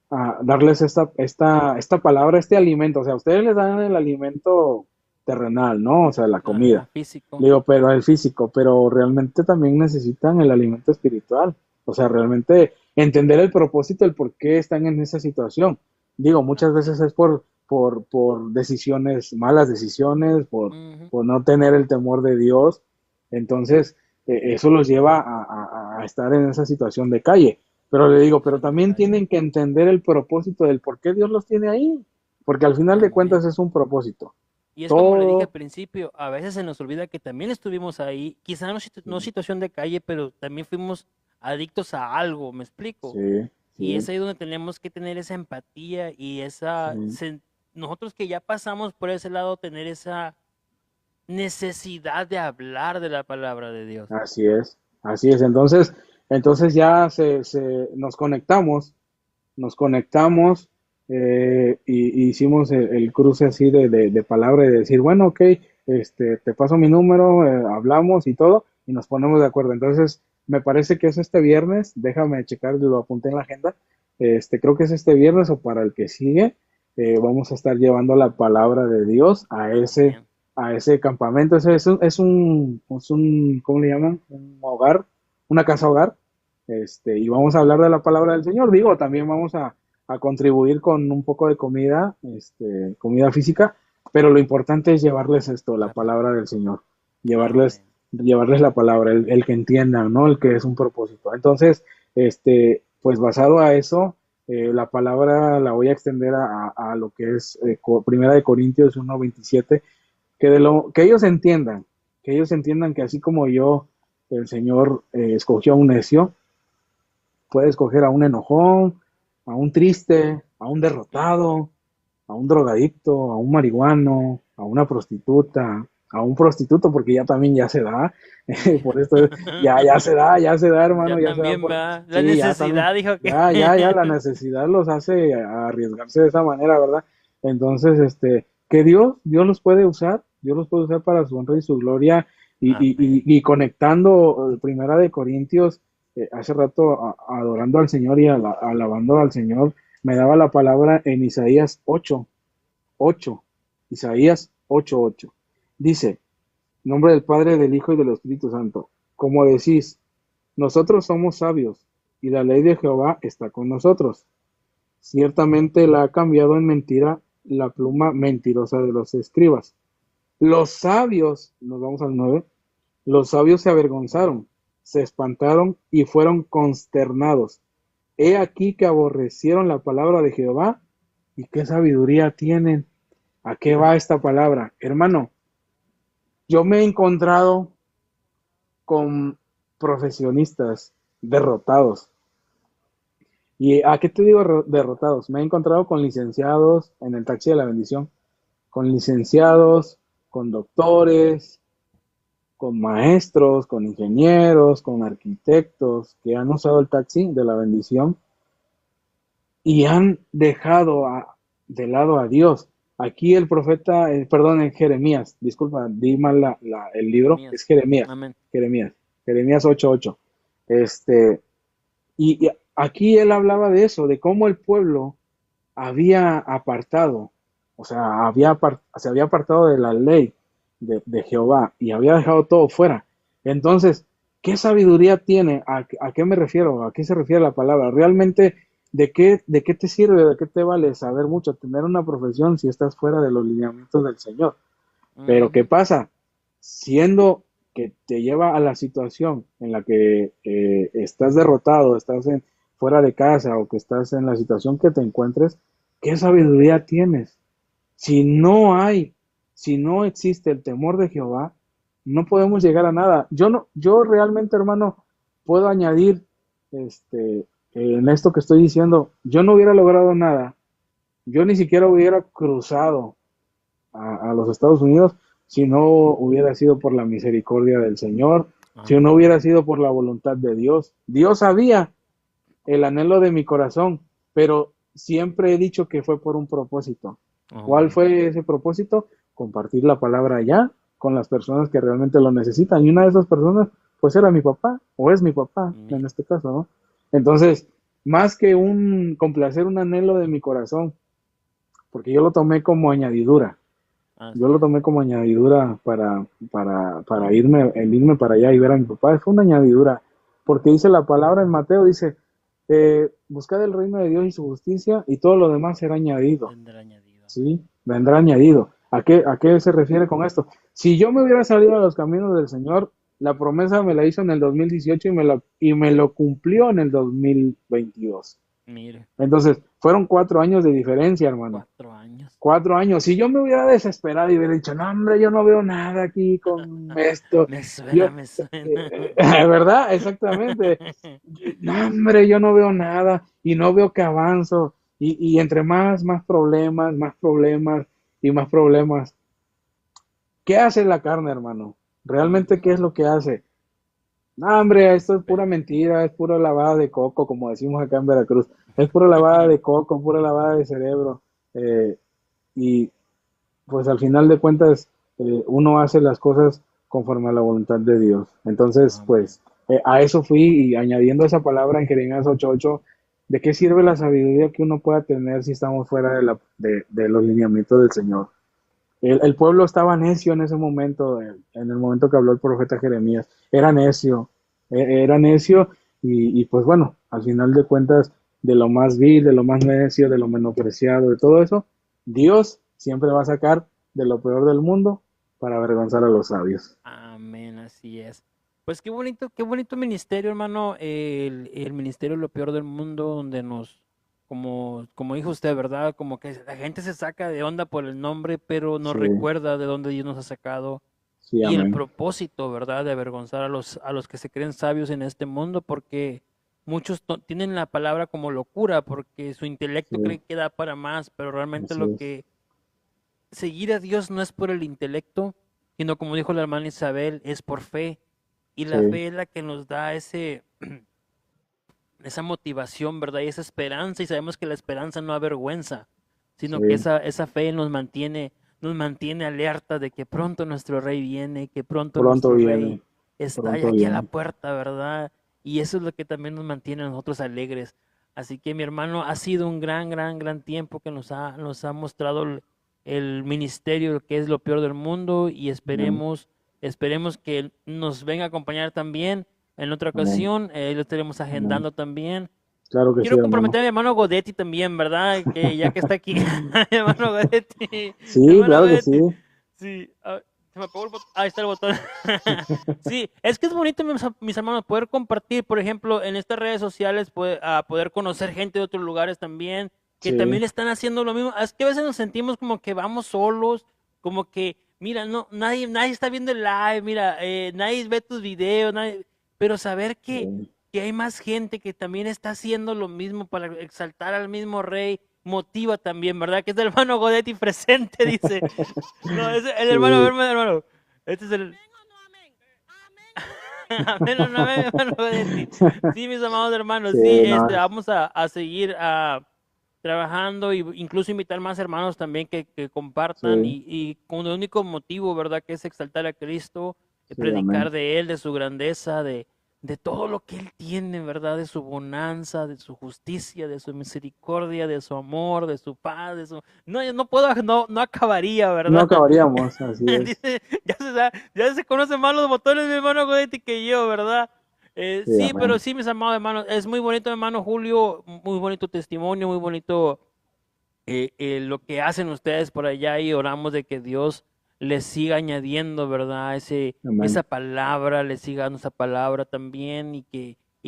a darles esta palabra, este alimento? O sea, ustedes les dan el alimento terrenal, ¿no? O sea, la ajá, comida. físico. Le digo, pero el físico, pero realmente también necesitan el alimento espiritual. O sea, realmente entender el propósito, el por qué están en esa situación. Digo, muchas Así veces es. es por decisiones, malas decisiones, Ujú. por no tener el temor de Dios. Entonces, eso los lleva a estar en esa situación de calle. Pero le digo, pero Situación de también calle. tienen que entender el propósito del por qué Dios los tiene ahí. Porque al final de También. cuentas es un propósito. Y es como le dije al Todo, principio, a veces se nos olvida que también estuvimos ahí, quizá no, no sí, situación de calle, pero también fuimos adictos a algo, ¿me explico? sí, Y es sí, ahí donde tenemos que tener esa empatía y esa, sí, nosotros que ya pasamos por ese lado, tener esa necesidad de hablar de la palabra de Dios. así es, así es. Entonces ya nos conectamos y hicimos el cruce así de palabra y de decir, bueno, ok, te paso mi número, hablamos y todo, y nos ponemos de acuerdo. Entonces, me parece que es este viernes, déjame checar, lo apunté en la agenda, creo que es este viernes o para el que sigue, vamos a estar llevando la palabra de Dios Amén. a ese campamento. ¿Cómo le llaman? Un hogar, una casa hogar, y vamos a hablar de la palabra del Señor. Digo, también vamos a contribuir con un poco de comida, comida física, pero lo importante es llevarles esto, la La palabra. palabra del Señor, llevarles, Amén. llevarles la palabra, el que entiendan, ¿no? El que es un propósito. Entonces, pues basado a eso, la palabra la voy a extender a lo que es Primera de Corintios 1:27, que que ellos entiendan que así como yo, el Señor escogió a un necio, puede escoger a un enojón, a un triste, a un derrotado, a un drogadicto, a un marihuano, a una prostituta, a un prostituto, porque ya también ya se da, por esto ya se da, Ya hermano, ya se da también por, va. La sí, ya también, necesidad dijo que. ya la necesidad los hace a arriesgarse de esa manera, ¿verdad? Entonces, que Dios los puede usar, Dios los puede usar para su honra y su gloria, Amén. y conectando Primera de Corintios, hace rato adorando al Señor y alabando al Señor, me daba la palabra en Isaías 8:8. Isaías 8:8. Dice, en nombre del Padre, del Hijo y del Espíritu Santo, como decís, nosotros somos sabios y la ley de Jehová está con nosotros. Ciertamente la ha cambiado en mentira la pluma mentirosa de los escribas. Los sabios, nos vamos al 9, los sabios se avergonzaron, se espantaron y fueron consternados. He aquí que aborrecieron la palabra de Jehová y qué sabiduría tienen. ¿A qué va esta palabra? Hermano, yo me he encontrado con profesionistas derrotados. ¿Y a qué te digo derrotados? Me he encontrado con licenciados en el taxi de la bendición, con licenciados, con doctores, con maestros, con ingenieros, con arquitectos que han usado el taxi de la bendición y han dejado de lado a Dios. Aquí el profeta, perdón, en Jeremías, disculpa, di mal el libro, es Jeremías. Jeremías, Amén. Jeremías, Jeremías 8:8. Este, y aquí él hablaba de eso, de cómo el pueblo había apartado, o sea, se había apartado de la ley de Jehová y había dejado todo fuera. Entonces, ¿qué sabiduría tiene? ¿A qué me refiero? ¿A qué se refiere la palabra? Realmente, ¿de qué te sirve, de qué te vale saber mucho, tener una profesión si estás fuera de los lineamientos del Señor? Pero ¿qué Ujú. pasa? Siendo que te lleva a la situación en la que estás derrotado, fuera de casa o que estás en la situación que te encuentres, ¿qué sabiduría tienes? Si no hay si no existe el temor de Jehová, no podemos llegar a nada. Yo no, yo realmente, hermano, puedo añadir, en esto que estoy diciendo, yo no hubiera logrado nada, yo ni siquiera hubiera cruzado a los Estados Unidos si no hubiera sido por la misericordia del Señor, si no Amén. hubiera sido por la voluntad de Dios. Dios sabía el anhelo de mi corazón, pero siempre he dicho que fue por un propósito. ¿Cuál Amén. fue ese propósito? Compartir la palabra allá con las personas que realmente lo necesitan. Y una de esas personas, pues era mi papá, o es mi papá en Mira, este caso, ¿no? Entonces, más que un complacer un anhelo de mi corazón, porque yo lo tomé como añadidura, yo así lo es. tomé como añadidura para irme, el irme para allá y ver a mi papá, fue una añadidura, porque dice la palabra en Mateo, dice, buscad el reino de Dios y su justicia y todo lo demás será añadido, Vendrá añadido. Amén. ¿sí? Vendrá añadido. A qué se refiere con esto? Si yo me hubiera salido a los caminos del Señor, la promesa me la hizo en el 2018 y me lo cumplió en el 2022. Mire, Entonces, fueron 4 años de diferencia, hermano. 4 años. 4 años. Si yo me hubiera desesperado y hubiera dicho, no, hombre, yo no veo nada aquí con esto, Me suena, yo, me suena. ¿verdad? Exactamente. No, hombre, yo no veo nada y no veo que avanzo. Y entre más problemas, más problemas y más problemas. ¿Qué hace la carne, hermano? ¿Realmente qué es lo que hace? No, hombre, esto es pura Espera. mentira, es pura lavada de coco, como decimos acá en Veracruz. Es pura lavada de coco, pura lavada de cerebro. Eh, y pues al final de cuentas uno hace las cosas conforme a la voluntad de Dios. Entonces, Amén. pues a eso fui y añadiendo esa palabra en Jeremías 8:8, ¿de qué sirve la sabiduría que uno pueda tener si estamos fuera de los lineamientos del Señor? El pueblo estaba necio en ese momento, en el momento que habló el profeta Jeremías. Era necio y pues bueno, al final de cuentas, de lo más vil, de lo más necio, de lo menospreciado, de todo eso, Dios siempre va a sacar de lo peor del mundo para avergonzar a los sabios. Amén, así es. Pues qué bonito ministerio, hermano, el ministerio Lo Peor del Mundo, donde como dijo usted, ¿verdad? Como que la gente se saca de onda por el nombre, pero no Sí, recuerda de dónde Dios nos ha sacado sí, y el amén. propósito, ¿verdad? De avergonzar a los que se creen sabios en este mundo, porque muchos tienen la palabra como locura, porque su intelecto Sí, cree que da para más, pero realmente así lo es. que seguir a Dios no es por el intelecto, sino como dijo la hermana Isabel, es por fe. Y la Sí, fe es la que nos da esa motivación, ¿verdad? Y esa esperanza. Y sabemos que la esperanza no avergüenza, sino que sí. esa fe nos mantiene alerta de que pronto nuestro rey viene, que pronto Pronto nuestro rey viene, está ya pronto aquí a la viene. puerta, ¿verdad? Y eso es lo que también nos mantiene a nosotros alegres. Así que mi hermano, ha sido un gran tiempo que nos ha mostrado el ministerio que es lo peor del mundo y Amén, esperemos que nos venga a acompañar también en otra amén, ocasión. Lo estaremos amén. agendando también. Claro que sí, Quiero comprometer hermano. a mi hermano Godetti también, ¿verdad? Que ya que está aquí, mi hermano Godetti, Sí, hermano claro que sí. Godetti. Sí, se me apagó el botón. Ahí está el botón. Sí, es que es bonito, mis hermanos, poder compartir, por ejemplo, en estas redes sociales, poder conocer gente de otros lugares también, que Sí, también están haciendo lo mismo. Es que a veces nos sentimos como que vamos solos, como que, mira, no, nadie está viendo el live, mira, nadie ve tus videos, pero saber sí. que hay más gente que también está haciendo lo mismo para exaltar al mismo rey, motiva también, ¿verdad? Que es el hermano Godetti presente, dice. No, es el hermano, a ver, Sí, hermano. Este es el. Amén o no amén, hermano Godetti. Sí, mis amados hermanos, sí, sí, no, vamos a seguir trabajando y incluso invitar más hermanos también que compartan sí, y con el único motivo, ¿verdad? Que es exaltar a Cristo, sí, predicar amén, de Él, de su grandeza, de todo lo que Él tiene, ¿verdad? De su bonanza, de su justicia, de su misericordia, de su amor, de su paz, de su... No, yo no puedo, no acabaría, no ¿verdad? acabaríamos, así es, Dice, ya se conocen más los botones, mi hermano Godetti, que yo, ¿verdad? sí, Sí, pero amén, sí, mis amados hermanos, es muy bonito, hermano Julio, muy bonito testimonio, muy bonito lo que hacen ustedes por allá y oramos de que Dios les siga añadiendo, ¿verdad? Esa amén, palabra, les siga dando esa palabra también y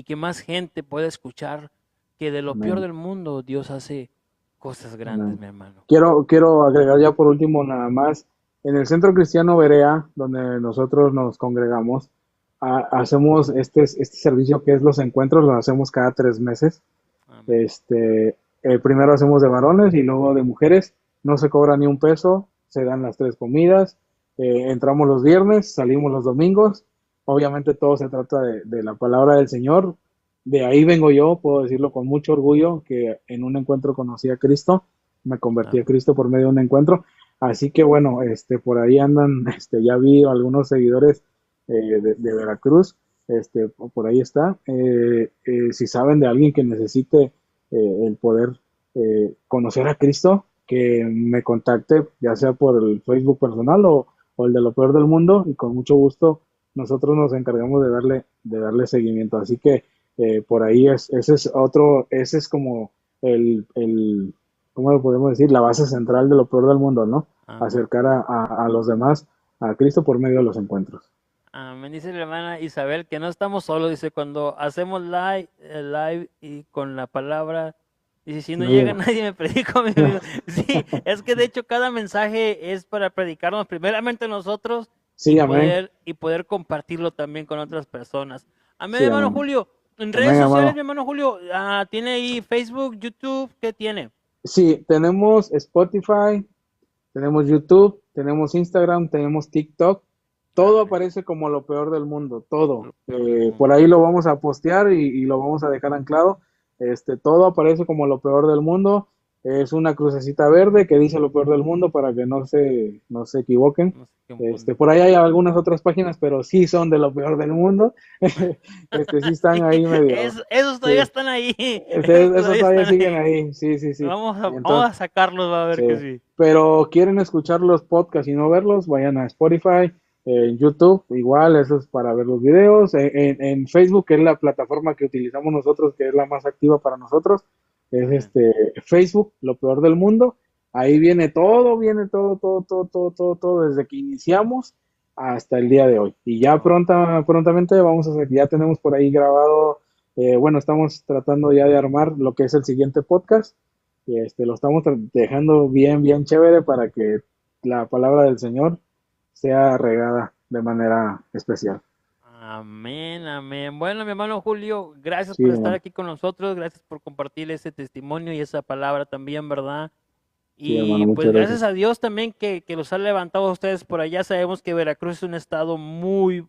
que más gente pueda escuchar que de lo peor amén, del mundo Dios hace cosas grandes, amén. mi hermano. Quiero agregar ya por último nada más, En el Centro Cristiano Berea, donde nosotros nos congregamos, hacemos este servicio que es los encuentros, lo hacemos cada 3 meses. Amén. Primero hacemos de varones y luego de mujeres. No se cobra ni un peso, se dan las 3 comidas. Entramos los viernes, salimos los domingos. Obviamente todo se trata de la palabra del Señor. De ahí vengo yo, puedo decirlo con mucho orgullo, que en un encuentro conocí a Cristo, me convertí a Amén. Cristo por medio de un encuentro. Así que bueno, por ahí andan, ya vi algunos seguidores de Veracruz, por ahí está. Si saben de alguien que necesite el poder conocer a Cristo, que me contacte, ya sea por el Facebook personal o el de lo peor del mundo, y con mucho gusto nosotros nos encargamos de darle seguimiento. Así que por ahí ese es como ¿cómo lo podemos decir? La base central de lo peor del mundo, ¿no? Amén. Acercar a los demás a Cristo por medio de los encuentros. Amén. Dice la hermana Isabel que no estamos solos. Dice, cuando hacemos live y con la palabra, dice, si no No llega llega. nadie me predico a mí mismo. Sí, es que de hecho cada mensaje es para predicarnos primeramente nosotros Sí, amén. y poder compartirlo también con otras personas. Amén, Sí, hermano amén. Julio. En redes Amén, sociales, mi hermano. hermano Julio, ¿tiene ahí Facebook, YouTube? ¿Qué tiene? Sí, tenemos Spotify, tenemos YouTube, tenemos Instagram, tenemos TikTok. Todo Amén. aparece como lo peor del mundo, todo. Lo peor del Por mundo. ahí lo vamos a postear y lo vamos a dejar anclado. Todo aparece como lo peor del mundo. Es una crucecita verde que dice lo peor del mundo para que no se equivoquen. No sé qué mundo. Por ahí hay algunas otras páginas, pero sí son de lo peor del mundo. Sí están Sí, ahí medio. esos todavía Sí. están ahí. Esos Esos todavía todavía están siguen ahí. ahí. Sí, sí, sí. Vamos a Entonces, sacarlos, va a ver sí. que sí. Pero quieren escuchar los podcasts y no verlos, vayan a Spotify, en YouTube, igual, eso es para ver los videos. En Facebook, que es la plataforma que utilizamos nosotros, que es la más activa para nosotros, es Amén. Facebook, lo peor del mundo. Ahí viene todo, todo, todo, todo, todo, todo, desde que iniciamos hasta el día de hoy. Y ya Oh, prontamente vamos a hacer, ya tenemos por ahí grabado, bueno, estamos tratando ya de armar lo que es el siguiente podcast y lo estamos dejando bien, bien chévere para que la palabra del Señor sea regada de manera especial. amén, amén. Bueno, mi hermano Julio, gracias Sí, por estar hermano. aquí con nosotros, gracias por compartir ese testimonio y esa palabra también, ¿verdad? Sí, hermano, Y muchas pues gracias gracias. a Dios también que los ha levantado a ustedes por allá. Sabemos que Veracruz es un estado muy,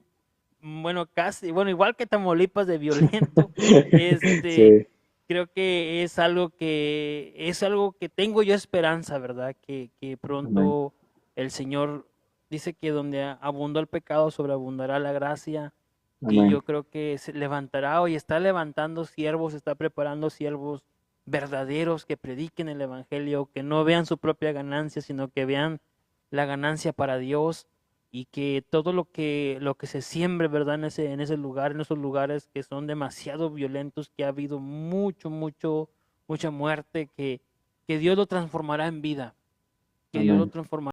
bueno, casi, bueno, igual que Tamaulipas de violento. Este, Sí, creo que es algo que tengo yo esperanza, ¿verdad? Que amén, pronto el Señor dice que donde abundó el pecado, sobreabundará la gracia. Y amén, yo creo que se levantará hoy, está levantando siervos, está preparando siervos verdaderos que prediquen el evangelio, que no vean su propia ganancia, sino que vean la ganancia para Dios y que todo lo que se siembre, ¿verdad? En ese lugar, en esos lugares que son demasiado violentos, que ha habido mucha muerte, que Dios lo transformará en vida, que Dios lo amén. transformará